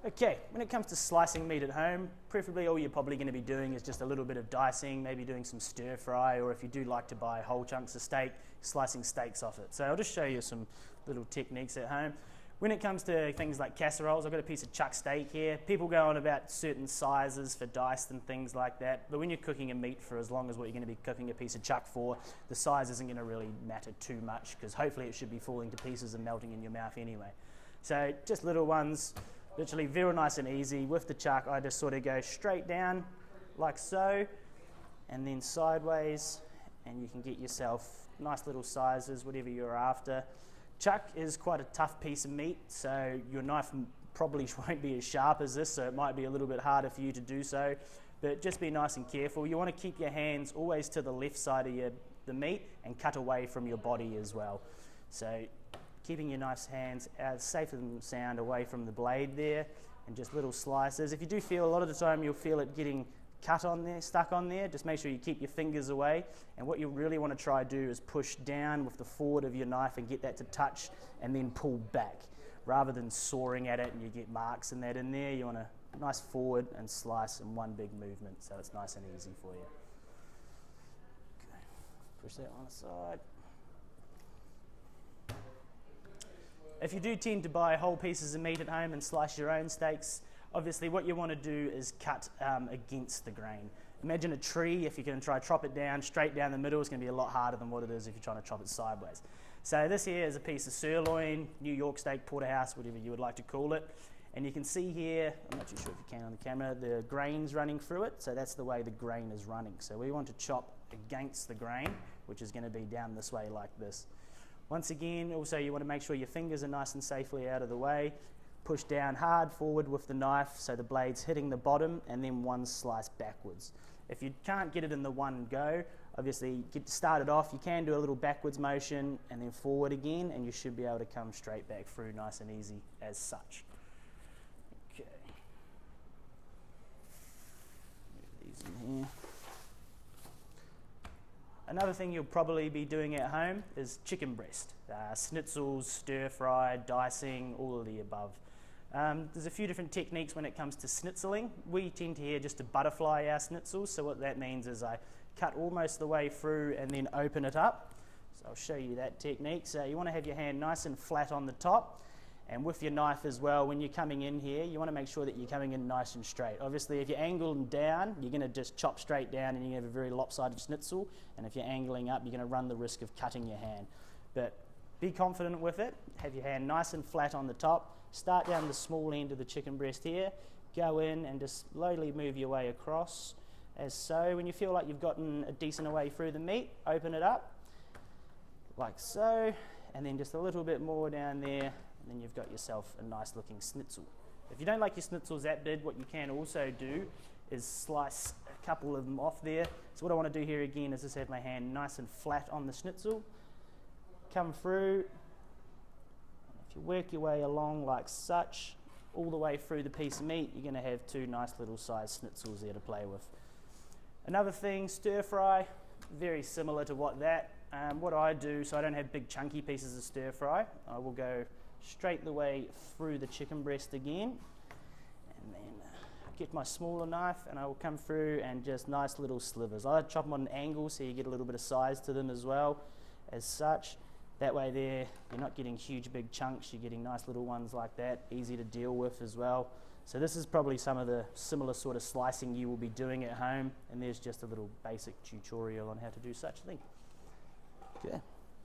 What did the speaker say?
Okay, when it comes to slicing meat at home, preferably all you're probably going to be doing is just a little bit of dicing, maybe doing some stir fry, or if you do like to buy whole chunks of steak, slicing steaks off it. So I'll just show you some little techniques at home. When it comes to things like casseroles, I've got a piece of chuck steak here. People go on about certain sizes for diced and things like that, but when you're cooking a meat for as long as what you're going to be cooking a piece of chuck for, the size isn't going to really matter too much, because hopefully it should be falling to pieces and melting in your mouth anyway. So just little ones. Literally very nice and easy. With the chuck, I just sort of go straight down like so, and then sideways, and you can get yourself nice little sizes, whatever you're after. Chuck is quite a tough piece of meat, so your knife probably won't be as sharp as this, so it might be a little bit harder for you to do so, but just be nice and careful. You want to keep your hands always to the left side of the meat and cut away from your body as well. So keeping your nice hands as safe and sound away from the blade there, and just little slices. If you do feel, a lot of the time you'll feel it getting cut on there, stuck on there, just make sure you keep your fingers away, and what you really want to try to do is push down with the forward of your knife and get that to touch, and then pull back, rather than sawing at it and you get marks and that in there. You want a nice forward and slice in one big movement, so it's nice and easy for you. Okay. Push that on the side. If you do tend to buy whole pieces of meat at home and slice your own steaks, obviously what you want to do is cut against the grain. Imagine a tree. If you're going to try to chop it down straight down the middle, it's going to be a lot harder than what it is if you're trying to chop it sideways. So this here is a piece of sirloin, New York steak, porterhouse, whatever you would like to call it. And you can see here, I'm not too sure if you can on the camera, the grain's running through it, so that's the way the grain is running. So we want to chop against the grain, which is going to be down this way like this. Once again, also you want to make sure your fingers are nice and safely out of the way. Push down hard forward with the knife so the blade's hitting the bottom, and then one slice backwards. If you can't get it in the one go, obviously get started off, you can do a little backwards motion and then forward again, and you should be able to come straight back through nice and easy as such. Okay. Move these in here. Another thing you'll probably be doing at home is chicken breast. Schnitzels, stir fry, dicing, all of the above. There's a few different techniques when it comes to schnitzeling. We tend to here just to butterfly our schnitzels, so what that means is I cut almost the way through and then open it up. So I'll show you that technique. So you want to have your hand nice and flat on the top, and with your knife as well, when you're coming in here, you want to make sure that you're coming in nice and straight. Obviously, if you're angling down, you're going to just chop straight down and you're going to have a very lopsided schnitzel, and if you're angling up, you're going to run the risk of cutting your hand. But be confident with it, have your hand nice and flat on the top, start down the small end of the chicken breast here, go in and just slowly move your way across, as so. When you feel like you've gotten a decent way through the meat, open it up, like so, and then just a little bit more down there, and then you've got yourself a nice looking schnitzel. If you don't like your schnitzels that big, what you can also do is slice a couple of them off there. So what I want to do here again is just have my hand nice and flat on the schnitzel, come through, and if you work your way along like such, all the way through the piece of meat, you're going to have two nice little sized schnitzels there to play with. Another thing, stir fry, very similar to what I do, so I don't have big chunky pieces of stir fry. I will go straight the way through the chicken breast again, and then get my smaller knife and I will come through and just nice little slivers. I chop them on an angle so you get a little bit of size to them as well, as such. That way there, you're not getting huge big chunks, you're getting nice little ones like that, easy to deal with as well. So this is probably some of the similar sort of slicing you will be doing at home, and there's just a little basic tutorial on how to do such a thing. Okay.